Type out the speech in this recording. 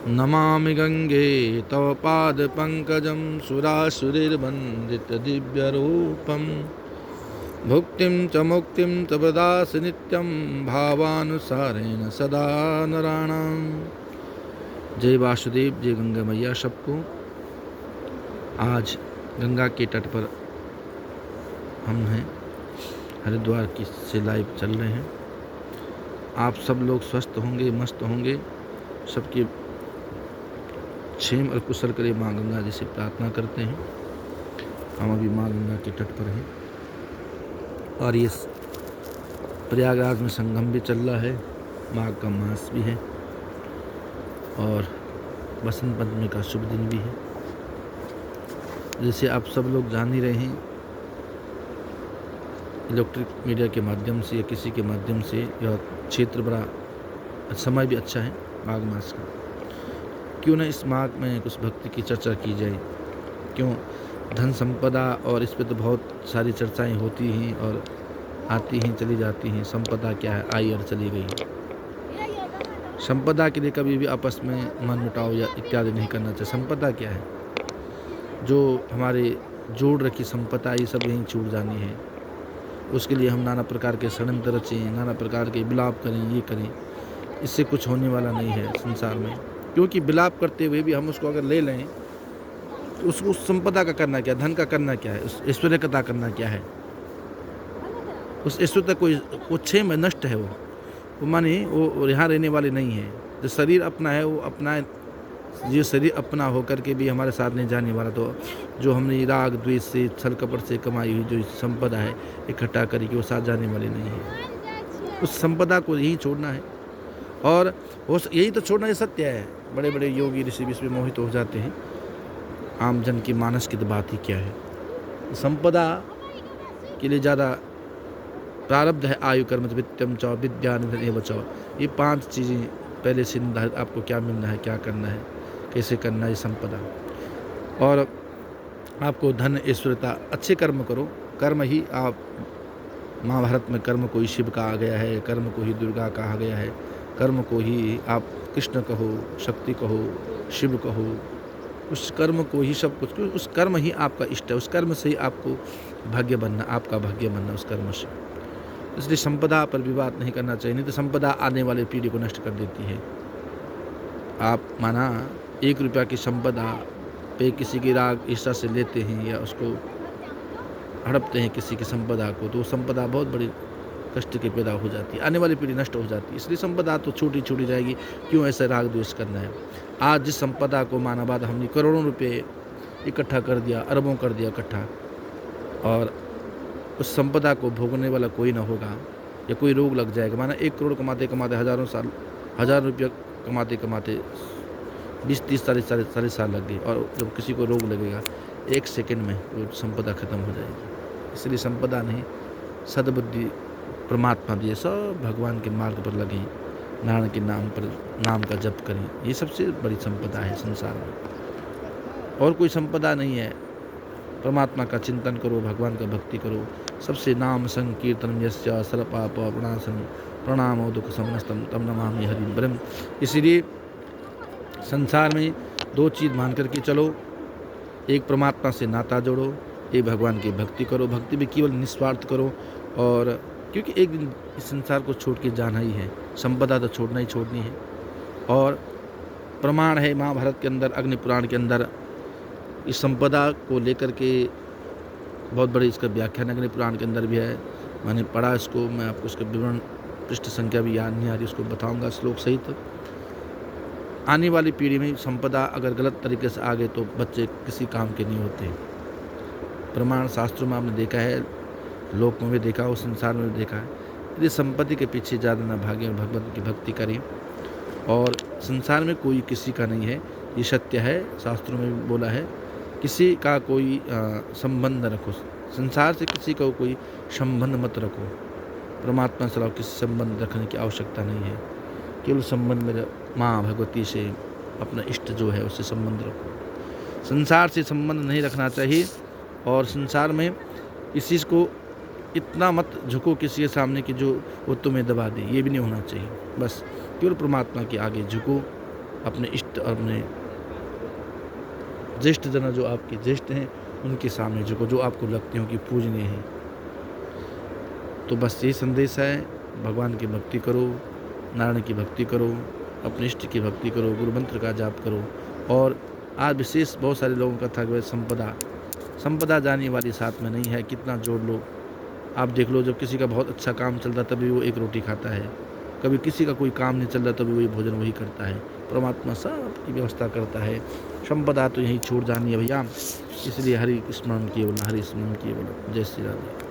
नमामि गंगे तव पादपङ्कजं सुरासुरैर्वन्दितदिव्यरूपं भुक्तिं च मुक्तिं च प्रदासि नित्यं भावानुसारेण सदा नराणां। जय वासुदेव, जय गंगा मैया सबको। आज गंगा के तट पर हम हैं, हरिद्वार की से लाइव चल रहे हैं। आप सब लोग स्वस्थ होंगे, मस्त होंगे, सबकी क्षेम और कुशल करे माँ गंगा जी से प्रार्थना करते हैं। हम अभी माँ गंगा के तट पर हैं और ये प्रयागराज में संगम भी चल रहा है, माघ का मास भी है और बसंत पंचमी का शुभ दिन भी है। जैसे आप सब लोग जान ही रहे हैं, इलेक्ट्रिक मीडिया के माध्यम से या किसी के माध्यम से यह क्षेत्र बड़ा समय भी अच्छा है माघ मास का। क्यों न इस माघ में कुछ भक्ति की चर्चा की जाए। क्यों, धन संपदा और इस पे तो बहुत सारी चर्चाएं होती हैं और आती हैं चली जाती हैं। संपदा क्या है, आई और चली गई। संपदा के लिए कभी भी आपस में मनमुटाव या इत्यादि नहीं करना चाहिए। संपदा क्या है, जो हमारे जोड़ रखी संपदा, ये सब यहीं छूट जानी है। उसके लिए हम नाना प्रकार के षड्यंत्र रचें, नाना प्रकार के विलाप करें, ये करें, इससे कुछ होने वाला नहीं है संसार में। क्योंकि विलाप करते हुए भी हम उसको अगर ले लें तो उसको उस संपदा का करना क्या, धन का करना क्या है, उस ऐश्वर्यता करना क्या है। उस ऐश्वर्यता को क्षय में नष्ट है। वो माने वो यहाँ रहने वाले नहीं है। जो शरीर अपना है वो अपना, ये शरीर अपना होकर के भी हमारे साथ नहीं जाने वाला। तो जो हमने राग द्वेष से, छल कपट से कमाई हुई जो संपदा है इकट्ठा करके, वो साथ जाने वाली नहीं है। उस संपदा को यही छोड़ना है और यही तो छोड़ना, ये सत्य है। बड़े बड़े योगी ऋषि भी इसमें मोहित हो जाते हैं। आम जन की मानस की तो बात ही क्या है। संपदा के लिए ज़्यादा प्रारब्ध है, आयु कर्म वित्तम चौ विद्या निधन एवं चौ। ये 5 चीज़ें पहले से निर्धारित, आपको क्या मिलना है, क्या करना है, कैसे करना है, संपदा। और आपको धन ऐश्वर्यता, अच्छे कर्म करो। कर्म ही आप, महाभारत में कर्म को ही शिव कहा गया है, कर्म को ही दुर्गा कहा गया है, कर्म को ही आप कृष्ण कहो, शक्ति कहो, शिव कहो, उस कर्म को ही सब कुछ, उस कर्म ही आपका इष्ट है। उस कर्म से ही आपको भाग्य बनना, आपका भाग्य बनना उस कर्म से। इसलिए संपदा पर विवाद नहीं करना चाहिए, नहीं तो संपदा आने वाले पीढ़ी को नष्ट कर देती है। आप माना 1 रुपया की संपदा पे किसी की राग ईर्ष्या से लेते हैं या उसको हड़पते हैं किसी की संपदा को, तो संपदा बहुत बड़ी कष्ट के पैदा हो जाती है, आने वाली पीढ़ी नष्ट हो जाती है। इसलिए संपदा तो छोटी छोटी जाएगी। क्यों ऐसा राग द्वेष करना है। आज जिस संपदा को मानवाद हमने करोड़ों रुपए इकट्ठा कर दिया, अरबों कर दिया इकट्ठा, और उस संपदा को भोगने वाला कोई ना होगा या कोई रोग लग जाएगा। माना 1 करोड़ कमाते कमाते हज़ारों साल, 1000 रुपया कमाते कमाते 20-30 40 साल लग गए, और जब किसी को रोग लगेगा 1 सेकंड में वो संपदा खत्म हो जाएगी। इसलिए संपदा नहीं, सद्बुद्धि परमात्मा दिए, सब भगवान के मार्ग पर लगें, नारायण के नाम पर नाम का जप करें। ये सबसे बड़ी संपदा है संसार में, और कोई संपदा नहीं है। परमात्मा का चिंतन करो, भगवान का भक्ति करो। सबसे नाम संकीर्तन यस्य सर्वपाप प्रणाशन प्रणामो दुख समनस्तम तम नमामि हरिं ब्रह्म। इसीलिए संसार में 2 चीज़ मान करके चलो। एक परमात्मा से नाता जोड़ो, एक भगवान की भक्ति करो। भक्ति भी केवल निस्वार्थ करो, और क्योंकि एक दिन इस संसार को छोड़ के जाना ही है, संपदा तो छोड़ना ही छोड़नी है। और प्रमाण है महाभारत के अंदर, अग्नि पुराण के अंदर इस संपदा को लेकर के बहुत बड़ी इसका व्याख्यान अग्नि पुराण के अंदर भी है। मैंने पढ़ा इसको, मैं आपको इसका विवरण, पृष्ठ संख्या भी याद नहीं आ रही, उसको बताऊंगा श्लोक सहित। आने वाली पीढ़ी में संपदा अगर गलत तरीके से आ गए तो बच्चे किसी काम के नहीं होते। प्रमाण शास्त्रों में आपने देखा है, लोक में भी देखा हो, संसार में भी देखा है। इसलिए संपत्ति के पीछे ज़्यादा न भागें और भगवत की भक्ति करें। और संसार में कोई किसी का नहीं है, ये सत्य है। शास्त्रों में भी बोला है, किसी का कोई संबंध रखो, संसार से किसी का कोई संबंध मत रखो। परमात्मा से किसी संबंध रखने की आवश्यकता नहीं है। केवल संबंध में माँ भगवती से, अपना इष्ट जो है उससे संबंध रखो। संसार से संबंध नहीं रखना चाहिए। और संसार में किसी को इतना मत झुको किसी के सामने कि जो वो तुम्हें दबा दे, ये भी नहीं होना चाहिए। बस केवल परमात्मा के आगे झुको अपने इष्ट, अपने ज्येष्ठ जना जो आपके ज्येष्ठ हैं उनके सामने झुको, जो आपको लगते हो कि पूजनीय हैं। तो बस यही संदेश है, भगवान की भक्ति करो, नारायण की भक्ति करो, अपने इष्ट की भक्ति करो, गुरु मंत्र का जाप करो। और आज विशेष बहुत सारे लोगों का था कि संपदा जाने वाली साथ में नहीं है, कितना जोड़ लो। आप देख लो, जब किसी का बहुत अच्छा काम चल रहा है तभी वो एक रोटी खाता है, कभी किसी का कोई काम नहीं चल रहा तभी वही भोजन वही करता है। परमात्मा सबकी व्यवस्था करता है। संपदा तो यहीं छूट जानी है भैया, इसलिए हरि स्मरण केवल, हरि स्मरण केवल। जय श्री राधे।